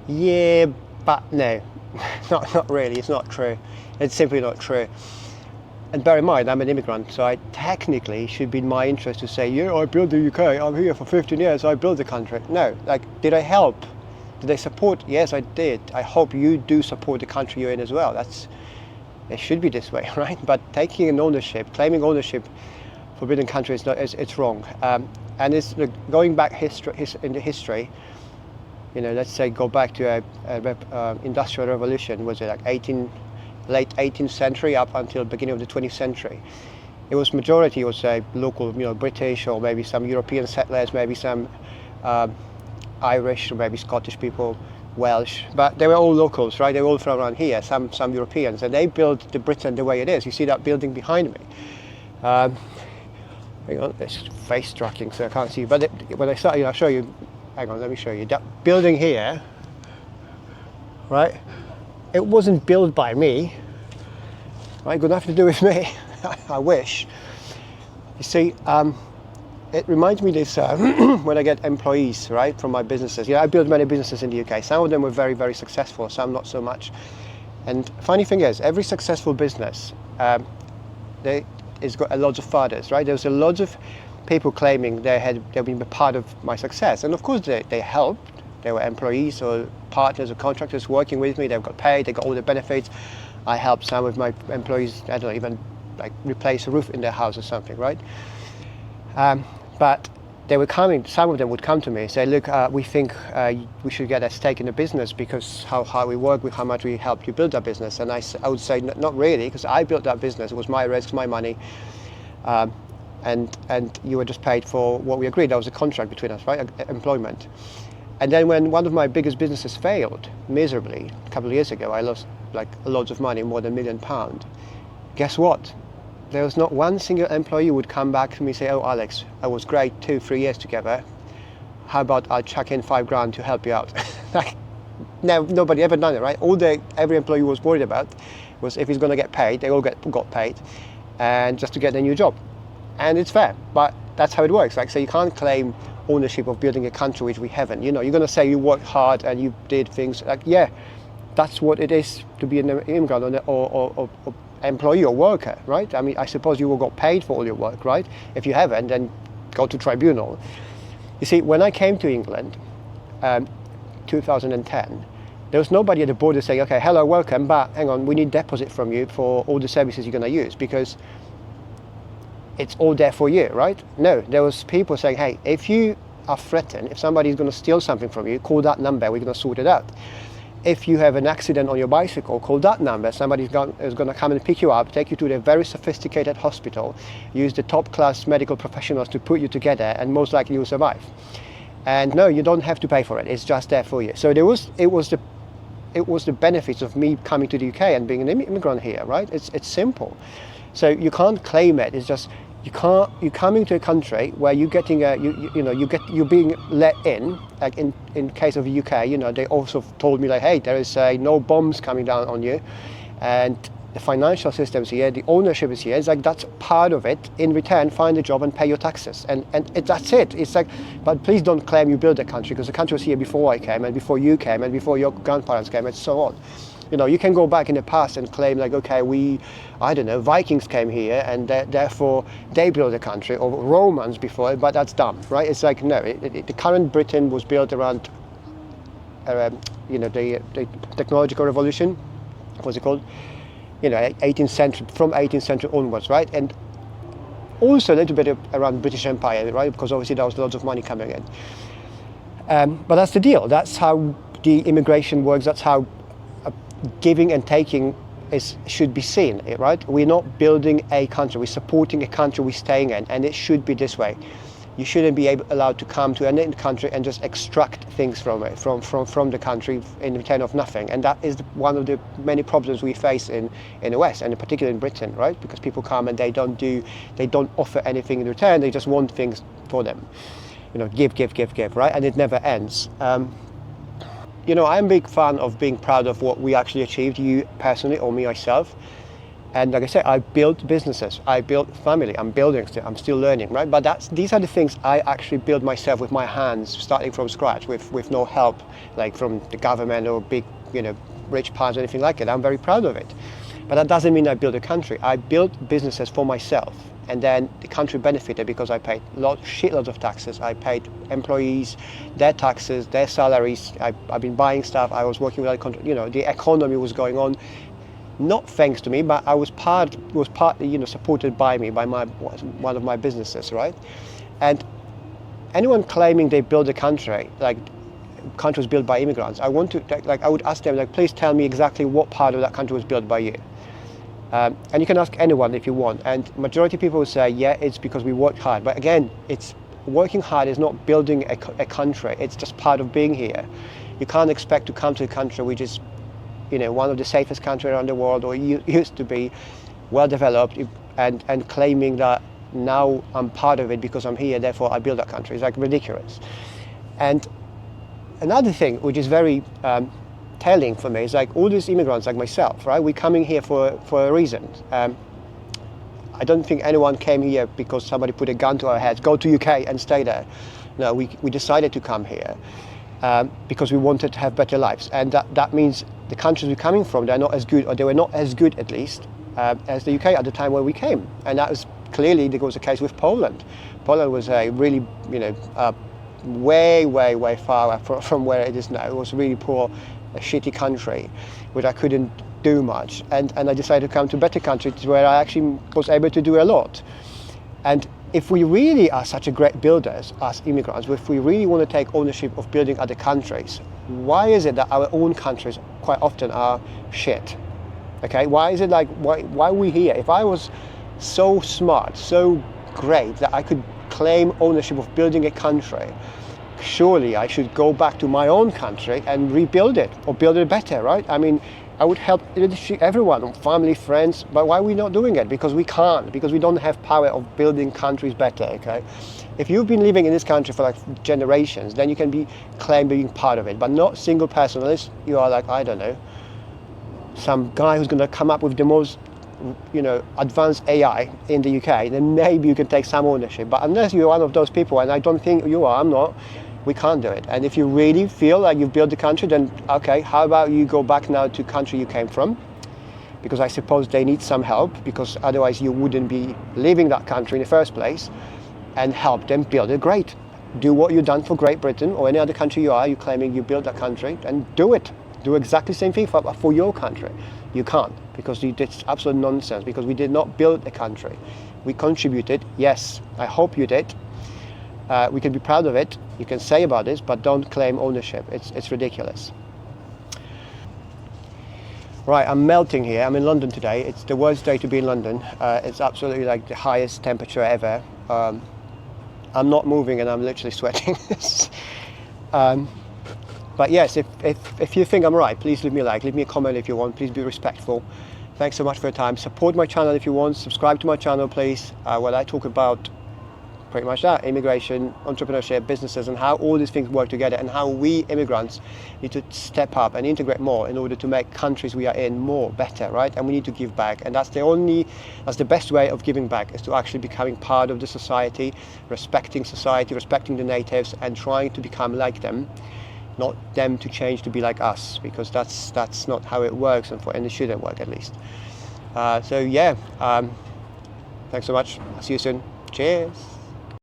Yeah, but no, not really. It's not true. It's simply not true. And bear in mind, I'm an immigrant, so I technically should be in my interest to say, yeah, I built the UK, I'm here for 15 years, I built the country. No, like, did I help? Did I support? Yes, I did. I hope you do support the country you're in as well. It should be this way, right? But taking an ownership, claiming ownership for building country is not, it's wrong. And it's going back into history. You know, let's say go back to industrial revolution. Was it like late 18th century up until beginning of the 20th century? It was majority was local, British or maybe some European settlers, maybe some Irish or maybe Scottish people, Welsh, but they were all locals, right? They were all from around here. Some Europeans, and they built the Britain the way it is. You see that building behind me. Hang on, it's face tracking, so I can't see. But when I start, I'll show you. Hang on, let me show you. That building here, right? It wasn't built by me, right? Got nothing to do with me. I wish. You see, it reminds me this when I get employees, right, from my businesses. I built many businesses in the UK. Some of them were very, very successful, some not so much. And funny thing is, every successful business, it's got a lot of fathers, right? There's a lot of people claiming they've been a part of my success. And of course they helped. They were employees or partners or contractors working with me. They've got paid, they got all the benefits. I helped some of my employees, I don't know, even like replace a roof in their house or something, right? But they were coming, some of them would come to me and say, look, we think we should get a stake in the business because how hard we work, with how much we helped you build that business. And I would say, not really, because I built that business. It was my risk, my money. And you were just paid for what we agreed. That was a contract between us, right? Employment. And then when one of my biggest businesses failed miserably a couple of years ago, I lost like loads of money, more than £1 million. Guess what? There was not one single employee who would come back to me and say, oh, Alex, I was great 2-3 years together. How about I chuck in £5,000 to help you out? No, nobody ever done it, right? Every employee was worried about was if he's going to get paid, they all got paid, and just to get a new job. And it's fair, but that's how it works. Like, so you can't claim ownership of building a country which we haven't. You're going to say you worked hard and you did things. Like, yeah, that's what it is to be an immigrant or employee or worker, right? I mean, I suppose you will got paid for all your work, right? If you haven't, then go to tribunal. You see, when I came to England, 2010, there was nobody at the border saying, okay, hello, welcome, but hang on, we need deposit from you for all the services you're going to use, because it's all there for you, right? No, there was people saying, hey, if you are threatened, if somebody is going to steal something from you, call that number, we're going to sort it out. If you have an accident on your bicycle, call that number. Somebody is going to come and pick you up, take you to a very sophisticated hospital, use the top-class medical professionals to put you together, and most likely you'll survive. And no, you don't have to pay for it. It's just there for you. So it was the benefits of me coming to the UK and being an immigrant here, right? It's simple. So you can't claim it. It's just you're coming to a country where you're getting you're being let in. Like in case of the UK, they also told me like, hey, there is no bombs coming down on you, and the financial system's here, the ownership is here. It's like that's part of it. In return, find a job and pay your taxes, and that's it. It's like, but please don't claim you built a country, because the country was here before I came, and before you came, and before your grandparents came, and so on. You can go back in the past and claim like, okay, Vikings came here and therefore they built a country, or Romans before, but that's dumb, right? It's like, no, the current Britain was built around, the technological revolution, what's it called? 18th century, from 18th century onwards, right? And also a little bit around British Empire, right? Because obviously there was lots of money coming in. But that's the deal. That's how the immigration works. That's how giving and taking should be seen, right? We're not building a country, we're supporting a country we're staying in, and it should be this way. You shouldn't be allowed to come to a country and just extract things from it, from the country in return of nothing. And that is one of the many problems we face in the West, and particularly in Britain, right? Because people come and they don't offer anything in return, they just want things for them. Give, right? And it never ends. I'm a big fan of being proud of what we actually achieved, you personally or me myself. And like I said, I built businesses, I built family, I'm building still, I'm still learning, right? But these are the things I actually built myself with my hands, starting from scratch, with no help, like from the government or big, rich parents or anything like it. I'm very proud of it. But that doesn't mean I built a country. I built businesses for myself. And then the country benefited because I paid shitloads of taxes. I paid employees their taxes, their salaries. I've been buying stuff. I was working with, the economy was going on. Not thanks to me, but I was partly, supported by me, by one of my businesses, right? And anyone claiming they built a country, like country was built by immigrants, I would ask them, please tell me exactly what part of that country was built by you. And you can ask anyone if you want, and majority of people will say, yeah, it's because we worked hard. But again, working hard is not building a country. It's just part of being here. You can't expect to come to a country which is one of the safest countries around the world, or used to be, well developed, and claiming that now I'm part of it because I'm here, therefore I build that country. It's ridiculous. And another thing which is very telling for me is all these immigrants like myself, right? We're coming here for a reason. I don't think anyone came here because somebody put a gun to our heads, go to UK and stay there. No, we decided to come here because we wanted to have better lives. And that means the countries we're coming from, they're not as good, or they were not as good at least, as the UK at the time when we came. And that was clearly the case with Poland. Poland was a really, way far from where it is now. It was really poor, a shitty country, which I couldn't do much. And I decided to come to better countries where I actually was able to do a lot. And if we really are such a great builders as immigrants, if we really want to take ownership of building other countries, why is it that our own countries quite often are shit? Okay, why is it why are we here? If I was so smart, so great that I could claim ownership of building a country, surely I should go back to my own country and rebuild it or build it better, right? I mean, I would help everyone, family, friends, but why are we not doing it? Because we can't, because we don't have power of building countries better, okay? If you've been living in this country for generations, then you can claim being part of it, but not single person, unless you are I don't know, some guy who's going to come up with the most advanced AI in the UK, then maybe you can take some ownership. But unless you're one of those people, and I don't think you are, I'm not, we can't do it. And if you really feel like you've built the country, then okay, how about you go back now to the country you came from? Because I suppose they need some help, because otherwise you wouldn't be leaving that country in the first place, and help them build it great. Do what you've done for Great Britain or any other country you're claiming you built that country, and do it. Do exactly the same thing for your country. You can't, because you did absolute nonsense, because we did not build a country. We contributed, yes, I hope you did. We can be proud of it, you can say about this, but don't claim ownership. It's ridiculous. Right, I'm melting here. I'm in London today. It's the worst day to be in London. It's absolutely the highest temperature ever. I'm not moving and I'm literally sweating. But yes, if you think I'm right, please leave me a like, leave me a comment if you want. Please be respectful. Thanks so much for your time. Support my channel if you want. Subscribe to my channel, please, where I talk about pretty much that, immigration, entrepreneurship, businesses, and how all these things work together, and how we immigrants need to step up and integrate more in order to make countries we are in more better, right? And we need to give back, and that's the best way of giving back, is to actually becoming part of the society, respecting the natives, and trying to become like them, not them to change to be like us, because that's not how it works, and it shouldn't work, at least. So yeah, thanks so much. I'll see you soon. Cheers.